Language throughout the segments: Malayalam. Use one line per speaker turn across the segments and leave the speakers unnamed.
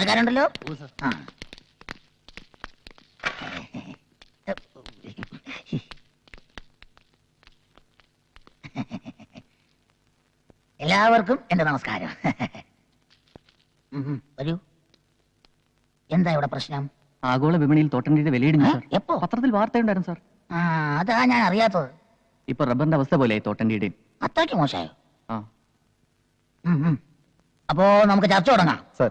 പത്രക്കാരുണ്ടല്ലോ. എല്ലാവർക്കും എന്റെ നമസ്കാരം. വരൂ. എന്താ ഇവിടെ പ്രശ്നം?
ആഗോള വിപണിയിൽ തോട്ടണ്ടിയുടെ വിലയിടിഞ്ഞു സാർ.
എപ്പോ?
പത്രത്തിൽ വാർത്തയുണ്ടായിരുന്നു സാർ.
അതാ ഞാൻ അറിയാത്തത്.
ഇപ്പൊ റബ്ബറിന്റെ അവസ്ഥ പോലെ തോട്ടണ്ടിയുടെ.
അത്രയ്ക്ക് മോശമായോ? അപ്പോ നമുക്ക് ചർച്ച തുടങ്ങാം.
സർ,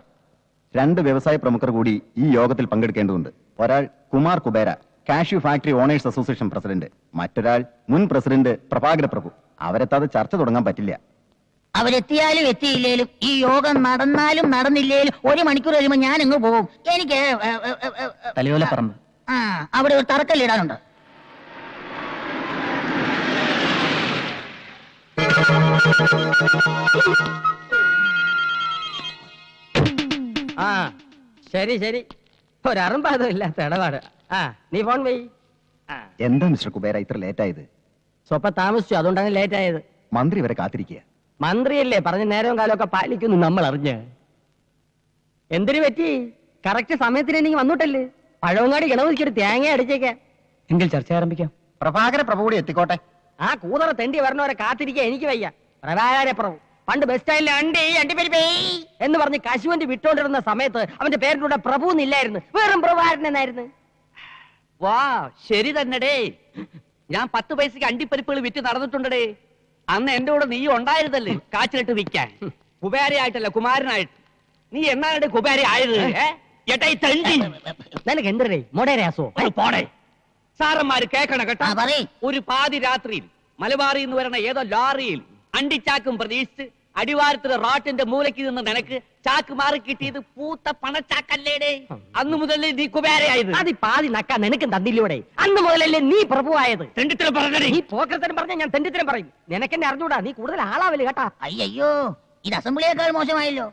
2 വ്യവസായ പ്രമുഖർ കൂടി ഈ യോഗത്തിൽ പങ്കെടുക്കേണ്ടതുണ്ട്. ഒരാൾ Kumar Kubera, cashew factory owners association president. മറ്റൊരാൾ മുൻ പ്രസിഡന്റ് പ്രഭാകര പ്രഭു. അവരെത്താതെ ചർച്ച തുടങ്ങാൻ പറ്റില്ല.
അവരെത്തിയാലും എത്തിയില്ലേലും ഈ യോഗം നടന്നാലും നടന്നില്ലേലും 1 മണിക്കൂർ കഴിയുമ്പോൾ ഞാൻ അങ്ങ് പോകും. എനിക്ക്
തലയോലപ്പറമ്പ്
അവിടെ ഒരു തറക്കല്ലിടാനുണ്ട്.
ശരി ശരി, ഒരറുമ്പാതമില്ലാത്ത ഇടപാട്. നീ ഫോൺ പോയി.
എന്താ മിസ്റ്റർ കുബേര ഇത്ര ലേറ്റ് ആയത്?
സ്വപ്പം താമസിച്ചു, അതുകൊണ്ടാണ് ലേറ്റ് ആയത്.
മന്ത്രി വരെ കാത്തിരിക്കുക.
മന്ത്രിയല്ലേ പറഞ്ഞ നേരവും കാലമൊക്കെ പാലിക്കുന്നു നമ്മൾ അറിഞ്ഞ്. എന്തിനു പറ്റി? കറക്റ്റ് സമയത്തിന് എനിക്ക് വന്നിട്ടല്ലേ. പഴവങ്ങാടി ഗണപതിക്കൊരു തേങ്ങ അടിച്ചേക്കാം.
എങ്കിൽ ചർച്ച ആരംഭിക്കാം.
പ്രഭാകര പ്രഭു കൂടി എത്തിക്കോട്ടെ.
ആ കൂതറ തെണ്ടി വരണവരെ കാത്തിരിക്കാൻ എനിക്ക് വയ്യ. പ്രഭാകര പ്രഭു പണ്ട് ബസ് സ്റ്റാൻഡിൽ അണ്ടിപ്പരിപ്പേ എന്ന് പറഞ്ഞ് കശുവണ്ടി വിട്ടോണ്ടിരുന്ന സമയത്ത് അവന്റെ പേരിന്റെ കൂടെ പ്രഭു എന്നില്ലായിരുന്നു, വെറും പ്രഭാകരൻ എന്നായിരുന്നു.
വാ, ശരി തന്നെടേ. ഞാൻ 10 പൈസക്ക് അണ്ടിപ്പരിപ്പുകൾ വിറ്റ് നടന്നിട്ടുണ്ടേ. അന്ന് എന്റെ കൂടെ നീ ഉണ്ടായിരുന്നല്ലേ കാച്ചിലിട്ട് വിൽക്കാൻ. കുബേരയായിട്ടല്ല, കുമാരനായിട്ട്. നീ എന്നാണ് കുബേര ആയത്?
നിനക്ക് എന്തരേ മൊടേരാസോ?
പോടെ. സാറന്മാര് കേക്കണം കേട്ടോ. ഒരു പാതി രാത്രിയിൽ മലബാറിൽ നിന്ന് വരണ ഏതോ ലോറിയിൽ അണ്ടിച്ചാക്കും പ്രതീക്ഷിച്ച് അടിവാരത്തിലെ റോട്ടിന്റെ മൂലയ്ക്ക് നിന്ന് നിനക്ക് ചാക്ക് മാറി കിട്ടിയത് പൂത്ത പണച്ചാക്കല്ലേടേ. അന്ന് മുതലേ നീ കുബേരയായത്.
അത് പാതി നക്കാൻ നിനക്കും തന്നില്ലൂടെ? അന്ന് മുതലല്ലേ നീ പ്രഭുവായത്?
തെണ്ടിത്തരം പറഞ്ഞേ.
നീ പോക്കരത്തരം പറഞ്ഞ ഞാൻ തെണ്ടിത്തരം പറയും. നിനക്കെന്നെ അറിഞ്ഞൂടാ, നീ കൂടുതൽ ആളാവല് കേട്ടാ.
അയ്യോ, ഇത് അസംബ്ലിയേക്കാൾ മോശമായല്ലോ.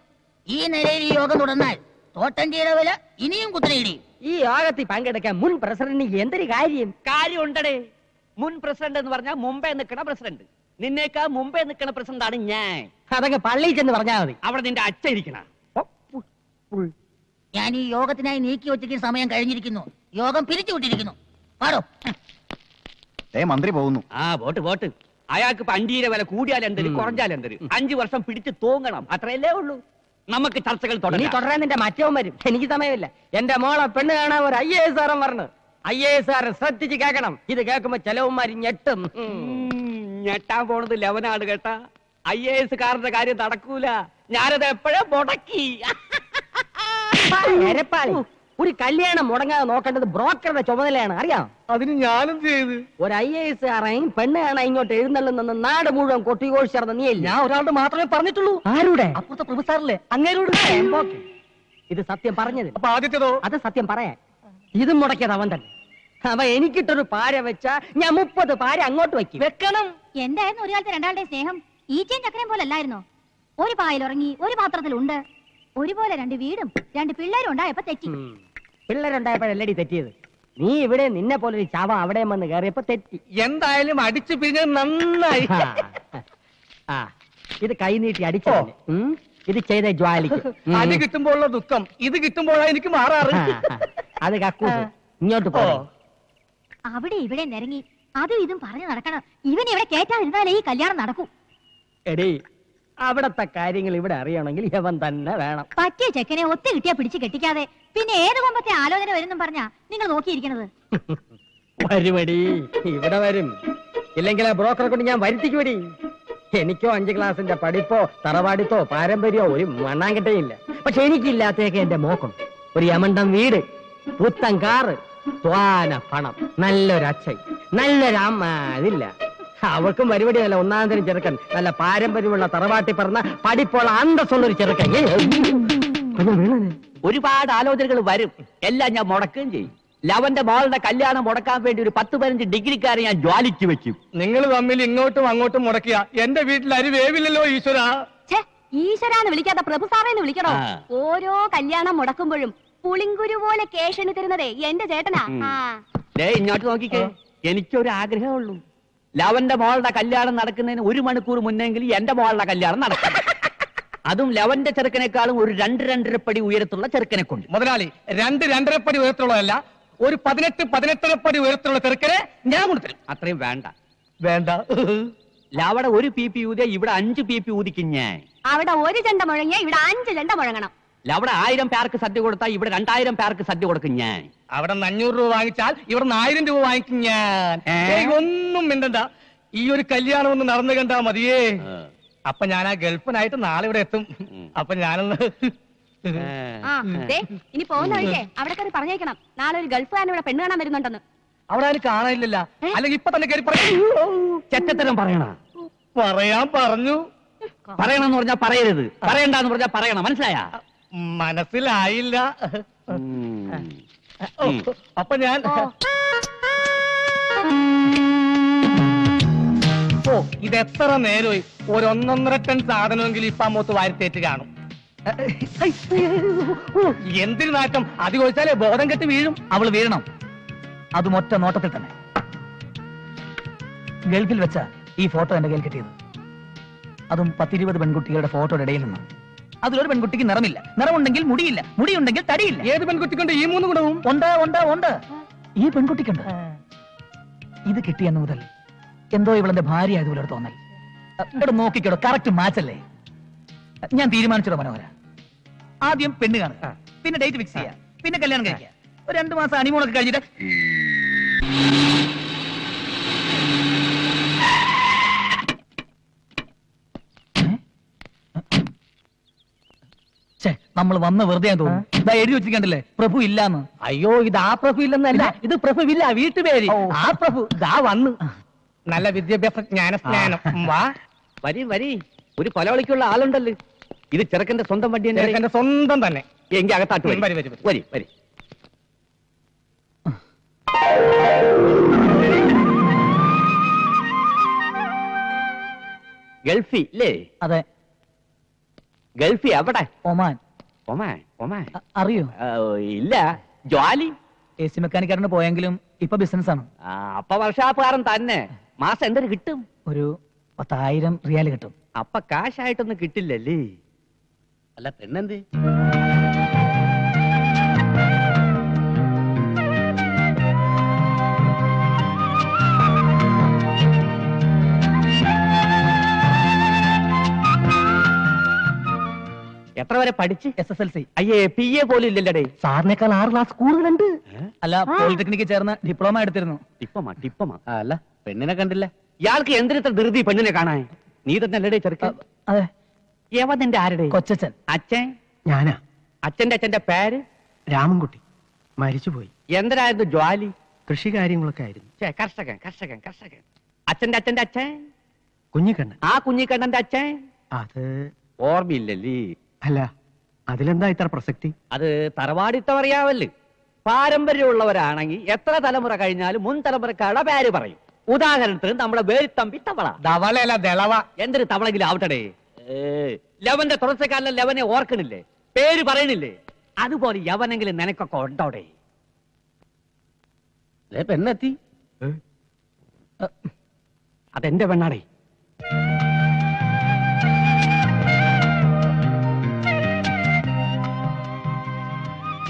ഈ നിലയിൽ ഈ യോഗം തുടർന്നാൽ തോട്ടണ്ടിയുടെ വില ഇനിയും കുത്തനെയിടിയും.
ഈ യോഗത്തിൽ പങ്കെടുക്കാൻ മുൻ പ്രസിഡന്റിന് എന്തൊരു
കാര്യം ഉണ്ടടേ. മുൻ പ്രസിഡന്റ് എന്ന് പറഞ്ഞാൽ മുമ്പേ നിൽക്കണ പ്രസിഡന്റ്. നിന്നേക്കാ മുമ്പേ നിൽക്കണ പ്രസിഡന്റാണ് ഞാൻ.
അതൊക്കെ പള്ളിയിൽ ചെന്ന് പറഞ്ഞാൽ മതി.
അവിടെ നിന്റെ അച്ഛൻ ഇരിക്കണ.
ഞാൻ ഈ യോഗത്തിനായി നീക്കി വെച്ചിട്ട് സമയം കഴിഞ്ഞിരിക്കുന്നു. യോഗം പിരിച്ചുവിട്ടിരിക്കുന്നു. പാടോ.
മന്ത്രി പോകുന്നു.
വോട്ട്. അയാൾക്ക് ഇപ്പൊ അണ്ടിയുടെ വില കൂടിയാലെന്തരും കുറഞ്ഞാലെന്തരും 5 വർഷം പിടിച്ച് തൂങ്ങണം. അത്രയല്ലേ ഉള്ളൂ. നമുക്ക് ചർച്ചകൾ
തുടരാൻ നിന്റെ മറ്റവൻ വരും. എനിക്ക് സമയമില്ല. എന്റെ മോളെ പെണ്ണ് കാണാൻ ഒരു IAS പറഞ്ഞു. IAS ശ്രദ്ധിച്ച് കേൾക്കണം. ഇത് കേൾക്കുമ്പോ ചെലവന്മാര് ഞെട്ടും.
ഞെട്ടാൻ പോണത് ലവനാണ് കേട്ടാ. IAS കാരന്റെ കാര്യം നടക്കൂല. ഞാനത് എപ്പോഴേ മുടക്കി.
ഒരു കല്യാണം മുടങ്ങാതെ നോക്കേണ്ടത് ബ്രോക്കറുടെ ചുമതലയാണ്, അറിയാം.
അതിന് ഞാനും ചെയ്ത്
ഒരു IAS കാരൻ പെണ്ണ് കാണാൻ ഇങ്ങോട്ട് എഴുന്നള്ളുന്ന നാട് മുഴുവൻ കൊട്ടിഘോഷിച്ചിരുന്ന നീ. ഞാൻ ഒരാളുടെ മാത്രമേ പറഞ്ഞിട്ടുള്ളൂ. ആരുടെ? അപ്പുറത്തെ പ്രൊഫസറിലെ അങ്ങേരോട്. ഇത് സത്യം പറഞ്ഞത്.
അപ്പൊ ആദ്യത്തേതോ?
അത് സത്യം പറയാൻ. ഇതും മുടക്കിയത് അവൻ തന്നെ. അവ എനിക്കിട്ടൊരു പാര വെച്ചാ ഞാൻ 30 പാര അങ്ങോട്ട് വെക്കണം.
എന്തായിരുന്നു ഒരു കാലത്ത് രണ്ടാളുടെ സ്നേഹം? ഈച്ചയും ചക്കരയും പോലെ അല്ലായിരുന്നോ? ഒരു പായിൽ ഉറങ്ങി, ഒരു പാത്രത്തിലുണ്ട്. ഒരുപോലെ 2 വീടും 2 പിള്ളേരും ഉണ്ടായപ്പോ തെറ്റി.
പിള്ളേരുണ്ടായപ്പോഴല്ലടി തെറ്റിയത്. നീ ഇവിടെ നിന്നെ പോലെ ഒരു ചാവ അവിടെ വന്ന് കയറിയപ്പോ തെറ്റി.
എന്തായാലും അടിച്ചു പിരിഞ്ഞത് നന്നായി.
ഇത് കൈനീട്ടി അടിച്ചോ? ഇത് ചെയ്ത ജ്വാലിക്ക്.
അടി കിട്ടുമ്പോഴുള്ള ദുഃഖം ഇത് കിട്ടുമ്പോഴാണ് എനിക്ക് മാറാറ്.
അത് കക്കൂ. ഇങ്ങോട്ട് പോ.
അവിടെ ഇവിടെ നിരങ്ങി അതും ഇതും പറഞ്ഞു നടക്കണം. ഇവൻ ഇവിടെ കേറ്റാതിരുന്നാലേ ഈ കല്യാണം നടക്കൂ.
എടീ, അവിടത്തെ കാര്യങ്ങൾ ഇവിടെ അറിയണമെങ്കിൽ ഇവൻ തന്നെ വേണം.
പറ്റിയ ചെക്കനെ ഒത്തു കിട്ടിയാ പിടിച്ച് കെട്ടിക്കാതെ പിന്നെ ഏത് കൊമ്പത്തെ ആലോചന വരുന്നും പറഞ്ഞാ നിങ്ങൾ നോക്കിയിരിക്കണത്.
വരുമടി, ഇവിടെ വരും. ഇല്ലെങ്കിൽ ആ ബ്രോക്കറെ കൊണ്ട് ഞാൻ വരുത്തിക്കുവടി. എനിക്കോ 5 ക്ലാസിന്റെ പഠിപ്പോ തറവാടിത്തോ പാരമ്പര്യമോ ഒരു മണ്ണാങ്കട്ടയില്ല. പക്ഷെ എനിക്കില്ലാത്തേക്ക് എന്റെ മോക്കം. ഒരു യമണ്ടം വീട്, പുത്തൻ കാറ്, ത്വാന പണം, നല്ലൊരച്ഛൻ, നല്ലൊരമ്മ. അതില്ല. അവൾക്കും പരിപാടി നല്ല 1-ാം തരം ചെറുക്കൻ, നല്ല പാരമ്പര്യമുള്ള തറവാട്ടി പറഞ്ഞ പഠിപ്പുള്ള അന്തസ്സുള്ളൊരു ചെറുക്കൻ.
ഒരുപാട് ആലോചനകൾ വരും. എല്ലാം ഞാൻ മുടക്കുകയും ചെയ്യും. ലവന്റെ മോളുടെ കല്യാണം മുടക്കാൻ വേണ്ടി ഒരു 10-15 ഡിഗ്രിക്കാരെ ഞാൻ ജ്വാലിക്ക് വെക്കും.
നിങ്ങൾ തമ്മിൽ ഇങ്ങോട്ടും അങ്ങോട്ടും മുടക്കിയ എന്റെ വീട്ടിൽ അരി വേവില്ലല്ലോ ഈശ്വര.
ഈശ്വരാന്ന് വിളിക്കാത്ത പ്രഭു സാറേന്ന് വിളിക്കണോ? ഓരോ കല്യാണം മുടക്കുമ്പോഴും പുളിങ്കുരു പോലെ കേഷണി തരുന്നതേ എന്റെ ചേട്ടനാ.
ഇങ്ങോട്ട് നോക്കിക്കേ. എനിക്കൊരു ആഗ്രഹമുള്ളൂ. ലവന്റെ മോളുടെ കല്യാണം നടക്കുന്നതിന് 1 മണിക്കൂർ മുന്നെങ്കിലും എന്റെ മോളുടെ കല്യാണം നടക്കണം. അതും ലെവന്റെ ചെറുക്കനേക്കാളും ഒരു 2-2.5 പടി ഉയരത്തുള്ള ചെറുക്കനെ കൊണ്ട്.
മുതലാളി 2-2.5 പടി ഉയരത്തുള്ളതല്ല, ഒരു 18-18.5 പടി ഉയരത്തിലുള്ള ചെറുക്കനെ ഞാൻ കൊടുത്തരും.
അത്രയും വേണ്ട.
വേണ്ട.
അവിടെ 1 PP ഊതിയ ഇവിടെ 5 PP ഊതിക്കും ഞാൻ.
അവിടെ 1 ചെണ്ട മുഴങ്ങിയ ഇവിടെ 5 ചെണ്ട മുഴങ്ങണം.
അവിടെ 1000 പേർക്ക് സദ്യ കൊടുത്താൽ ഇവിടെ 2000 പേർക്ക് സദ്യ കൊടുക്കും ഞാൻ.
അവിടെ 500 രൂപ വാങ്ങിച്ചാൽ ഇവിടെ 1000 രൂപ വാങ്ങിക്കും ഞാൻ. ഒന്നും മിണ്ടണ്ട, ഈ ഒരു കല്യാണം ഒന്ന് നടന്നു കണ്ടാ മതിയേ. അപ്പൊ ഞാൻ ആ ഗൾഫിനായിട്ട് നാളെ ഇവിടെ എത്തും. അപ്പൊ ഞാനൊന്ന്
ഇനി പോകുന്ന വഴിക്കേ അവിടെ കയറി പറഞ്ഞേക്കണം, നാളെ ഒരു ഗൾഫുകാരൻ ഇവിടെ പെണ്ണ് കാണാൻ വരുന്നുണ്ടെന്ന്.
അവിടെ ആരും കാണാനില്ലല്ല, അല്ലെങ്കിൽ ഇപ്പൊ തന്നെ കയറി
ചെറ്റത്തരം പറയണ.
പറയാൻ പറഞ്ഞു.
പറയണമെന്ന് പറഞ്ഞാൽ പറയരുത്, പറയണ്ടെന്ന് പറഞ്ഞാൽ പറയണം. മനസ്സിലായ?
മനസ്സിലായില്ല. അപ്പൊ ഞാൻ ഇത് എത്ര നേരമായി, ഒരു 1.5 ടൺ സാധനമെങ്കിലും ഇപ്പൊ അമ്മൂത്ത് വാരിത്തേറ്റ് കാണും. എന്തിനു നാട്ടം, അത് ചോദിച്ചാലേ ബോധം കെട്ട് വീഴും.
അവള് വീഴണം, അതും ഒറ്റ നോട്ടത്തിൽ തന്നെ. ഗൾഫിൽ വെച്ച ഈ ഫോട്ടോ എന്റെ കയ്യിൽ കിട്ടിയത്, അതും 10-20 പെൺകുട്ടികളുടെ ഫോട്ടോയുടെ ഇടയിൽ നിന്ന്. അതിലൊരു പെൺകുട്ടിക്ക് നിറമില്ല, നിറമുണ്ടെങ്കിൽ മുടിയില്ല, മുടിയുണ്ടെങ്കിൽ തടിയില്ല.
ഏത് പെൺകുട്ടിക്കുണ്ട് ഈ 3 ഗുണവും?
ഉണ്ട് ഉണ്ട് ഉണ്ട്, ഈ പെൺകുട്ടിക്കുണ്ട്. ഇത് കിട്ടിയെന്ന് മുതൽ എന്തോ ഇവളെന്റെ ഭാര്യ ആയതുപോലെ ഒരു തോന്നൽ. ഇവിടെ നോക്കിക്കോടോ, കറക്റ്റ് മാച്ച് അല്ലേ? ഞാൻ തീരുമാനിച്ചോ മനോഹര, ആദ്യം പെണ്ണ് കാണുക, പിന്നെ ഡേറ്റ് ഫിക്സ് ചെയ്യുക, പിന്നെ കല്യാണം കഴിക്കുക. ഒരു 2 മാസം ഹണിമൂണൊക്കെ കഴിഞ്ഞിട്ട് നമ്മൾ വന്ന് വെറുതെ തോന്നുന്നു. ഇതാ എഴുതി വെച്ചിരിക്കണ്ടല്ലേ, പ്രഭു ഇല്ലാന്ന്.
അയ്യോ, ഇത് ആ പ്രഭു ഇല്ലെന്നല്ല, ഇത് പ്രഭുവില്ല, വീട്ടുപേര്. ആ പ്രഭു ദാ വന്നു.
നല്ല വിദ്യാഭ്യാസ ജ്ഞാനം. വാ
വരി വരി, ഒരു കൊലവിളിക്കുള്ള ആളുണ്ടല്ലോ. ഇത് ചെറുക്കന്റെ സ്വന്തം വണ്ടി തന്നെ.
എന്റെ സ്വന്തം തന്നെ.
എങ്കിൽ അകത്താട്ട് വരി
വരി വരി
വരി വരി. ഗൾഫി അല്ലേ?
അതെ.
ഗൾഫി എവിടെ?
ഒമാൻ.
ഒമാൻ? ഒമാൻ
അറിയോ?
ഇല്ല. ജോലി
AC മെക്കാനിക്കാരന് പോയെങ്കിലും ഇപ്പൊ ബിസിനസ് ആണ്.
അപ്പൊ വർഷാപ്പുകാരൻ തന്നെ. മാസം എന്തൊരു കിട്ടും?
ഒരു 10,000 റിയാൽ കിട്ടും.
അപ്പൊ കാശായിട്ടൊന്നും കിട്ടില്ലല്ലേ? അല്ല പെണ്ണെന്ത്? എത്ര വരെ പഠിച്ച്?
SSLC.
അയ്യേ, PA പോലും ഇല്ലല്ലേ?
സാറിനേക്കാൾ 6 ക്ലാസ് കൂടുതലുണ്ട്.
അല്ല, പോളിടെക്നിക്കിൽ ചേർന്ന് ഡിപ്ലോമ എടുത്തിരുന്നു.
ടിപ്പമാ. അല്ല പെണ്ണിനെ കണ്ടില്ല. ഇയാൾക്ക് എന്തിനത്ര ധൃതി പെണ്ണിനെ കാണാൻ? നീ തന്നെ അല്ലടേ ചെറുക്കൻ?
അതെ.
യവന്റെ ആരുടെ?
കൊച്ചച്ഛൻ.
അച്ഛൻ?
ഞാനാ.
അച്ഛന്റെ പേര്?
രാമൻകുട്ടി. മരിച്ചുപോയി.
എന്തരായിരുന്നു ജോലി?
കൃഷി കാര്യങ്ങളൊക്കെ ആയിരുന്നു.
കർഷകൻ. അച്ഛന്റെ അച്ഛൻ?
കുഞ്ഞിക്കണ്ണൻ.
ആ കുഞ്ഞിക്കണ്ണന്റെ അച്ഛൻ?
അത്
ഓർമ്മയില്ലല്ലേ?
അല്ല, അതിലെന്താ ഇത്ര പ്രസക്തി?
അത് തറവാടിത്തം അറിയാവല്ലേ? പാരമ്പര്യമുള്ളവരാണെങ്കിൽ എത്ര തലമുറ കഴിഞ്ഞാലും മുൻ തലമുറക്കാരുടെ പേര് പറയും. ഉദാഹരണത്തിന് നമ്മുടെ വേലിത്തമ്പി തവള.
ധവളയല്ല ദളവ.
എന്തൊരു തവളെങ്കിലും ആവട്ടെ. ലെവന്റെ തുടർച്ചക്കാരനെ ലെവനെ ഓർക്കണില്ലേ? പേര് പറയണില്ലേ? അതുപോലെ യവനെങ്കിലും നിനക്കൊക്കെ ഉണ്ടോടെ? പെണ്ണെത്തി. അതെന്റെ പെണ്ണാടേ.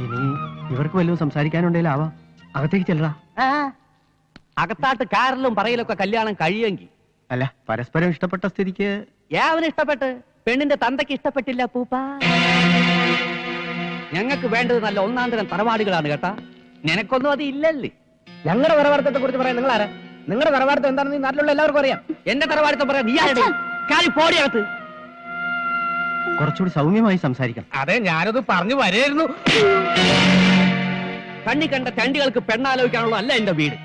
ഇനി ഇവർക്ക് വല്ലതും സംസാരിക്കാനുണ്ടെങ്കിലാവാം. അകത്തേക്ക് ചെല്ലടാ.
അകത്താട്ട് കാറിലും പറയലൊക്കെ കല്യാണം കഴിയുമെങ്കിൽ.
അല്ല, പരസ്പരം ഇഷ്ടപ്പെട്ട സ്ഥിതിക്ക്.
അവന് ഇഷ്ടപ്പെട്ട്, പെണ്ണിന്റെ തന്തയ്ക്ക് ഇഷ്ടപ്പെട്ടില്ല പൂപ്പ. ഞങ്ങൾക്ക് വേണ്ടത് നല്ല 1-ാം തരം തറവാടുകളാണ് കേട്ടാ. നിനക്കൊന്നും അത് ഇല്ലല്ലേ?
ഞങ്ങളുടെ തറവാടത്തെ കുറിച്ച് പറയാൻ നിങ്ങൾ ആരാ? നിങ്ങളുടെ തറവാടത്തെ എന്താണെന്ന് ഈ നാട്ടിലുള്ള എല്ലാവർക്കും അറിയാം.
എന്റെ തറവാടത്തെ പറയാൻ നീ ആരുടെ? കാര്യം പോടിയകത്ത്.
കുറച്ചുകൂടി സൗമ്യമായി സംസാരിക്കണം.
അതെ, ഞാനത് പറഞ്ഞു വരായിരുന്നു.
കണ്ണി കണ്ട ചണ്ടികൾക്ക് പെണ്ണാലോചിക്കാനുള്ള അല്ല എന്റെ വീട്.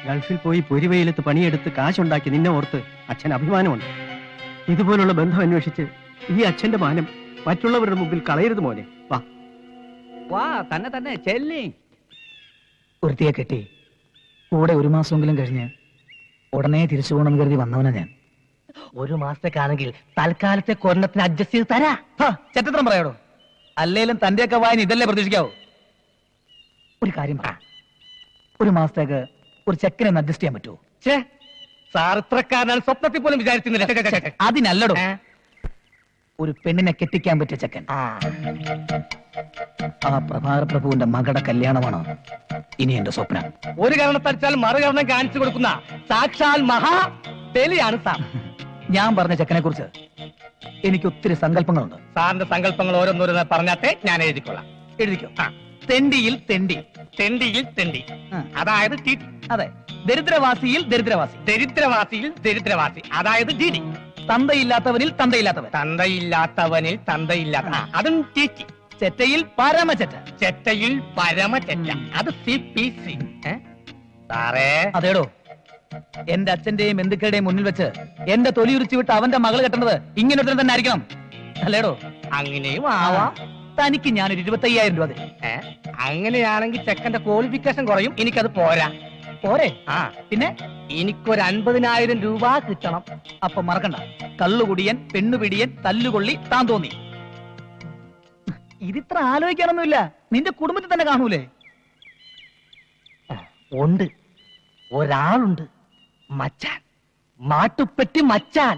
ഗൾഫിൽ പോയി പൊരിവെയിലത്ത് പണിയെടുത്ത് കാശുണ്ടാക്കി നിന്നെ ഓർത്ത് അച്ഛൻ അഭിമാനമുണ്ട്. ഇതുപോലുള്ള ബന്ധം അന്വേഷിച്ച് ഈ അച്ഛന്റെ മാനം മറ്റുള്ളവരുടെ മുമ്പിൽ കളയരുത് മോനെ.
വാ തന്നെ ചെല്ലി.
ഒരുത്തിയെ കെട്ടി കൂടെ 1 മാസമെങ്കിലും കഴിഞ്ഞ് ഉടനെ തിരിച്ചു പോകണമെന്ന് കരുതി വന്നവനാ ഞാൻ.
1 മാസത്തേക്കാണെങ്കിൽ തൽക്കാലത്തെ കൊരണത്തിന് അഡ്ജസ്റ്റ് ചെയ്ത് തരാ.
ചെറ്റത്രം പറയാടോ. അല്ലേലും തന്റെയൊക്കെ വായന ഇതല്ലേ പ്രതീക്ഷിക്കാവോ? ഒരു കാര്യം പറ, 1 മാസത്തേക്ക് ഒരു ചെക്കനെ ഒന്ന് അഡ്ജസ്റ്റ് ചെയ്യാൻ പറ്റുമോ?
സാർ ഇത്രക്കാരനാണ് സ്വപ്നത്തിൽ പോലും വിചാരിച്ചിരുന്നില്ല.
അതിനല്ലടോ, ഒരു പെണ്ണിനെ കെട്ടിക്കാൻ പറ്റിയ ചെക്കൻ. ആ പ്രഭാകര പ്രഭുവിന്റെ മകളുടെ കല്യാണമാണ് ഇനി എന്റെ സ്വപ്നം.
ഒരു കാരണത്തടിച്ചാൽ മറുകരണം കാണിച്ചു കൊടുക്കുന്ന സാക്ഷാൽ മഹാ ബലിയാണ് സാർ.
ഞാൻ പറഞ്ഞ ചെക്കനെ കുറിച്ച് എനിക്ക് ഒത്തിരി സങ്കല്പങ്ങളുണ്ട്.
സാറിന്റെ സങ്കല്പങ്ങൾ ഓരോന്നോരോന്ന് പറഞ്ഞാട്ടെ, ഞാൻ എഴുതിക്കൊള്ളാം.
എഴുതിക്കോ. തെണ്ടിയിൽ തെണ്ടി,
തെണ്ടിയിൽ തെണ്ടി,
ആ.
അതായത്
അതെ. ദരിദ്രവാസിയിൽ ദരിദ്രവാസി,
ദരിദ്രവാസിയിൽ ദരിദ്രവാസി, അതായത് ഡിഡി.
തന്തയില്ലാത്തവനിൽ തന്തയില്ലാത്തവൻ,
തന്തയില്ലാത്തവനിൽ തന്തയില്ലാത്ത, അതും ടിറ്റി.
ചെറ്റയിൽ പരമചെറ്റ,
ചെറ്റയിൽ പരമചെറ്റ, അത് CPC. സാറേ,
അതേടോ. എന്റെ അച്ഛന്റെയും ബന്ധുക്കളുടെയും മുന്നിൽ വെച്ച് എന്റെ തൊലി ഉരിച്ചു വിട്ട് അവന്റെ മകൾ കെട്ടുന്നത് ഇങ്ങനെ തന്നെ ആയിരിക്കണം, അല്ലേടോ?
അങ്ങനെയും ആവാം.
തനിക്ക് ഞാനൊരു 25,000 രൂപ തരും.
അങ്ങനെയാണെങ്കിൽ ചെക്കന്റെ ക്വാളിഫിക്കേഷൻ കുറയും, എനിക്കത് പോരാ.
പോരെ?
ആ,
പിന്നെ
എനിക്കൊരു 50,000 രൂപ കിട്ടണം.
അപ്പൊ മറക്കണ്ട, കള്ളുകുടിയൻ, പെണ്ണുപിടിയൻ, തല്ലുകൊള്ളി, താൻ തോന്നി. ഇതിത്ര ആലോചിക്കാനൊന്നുമില്ല, നിന്റെ കുടുംബത്തിൽ തന്നെ കാണൂലേ?
ഉണ്ട്, ഒരാളുണ്ട്, മച്ചാൻ, മാട്ടുപ്പെട്ടി മച്ചാൻ.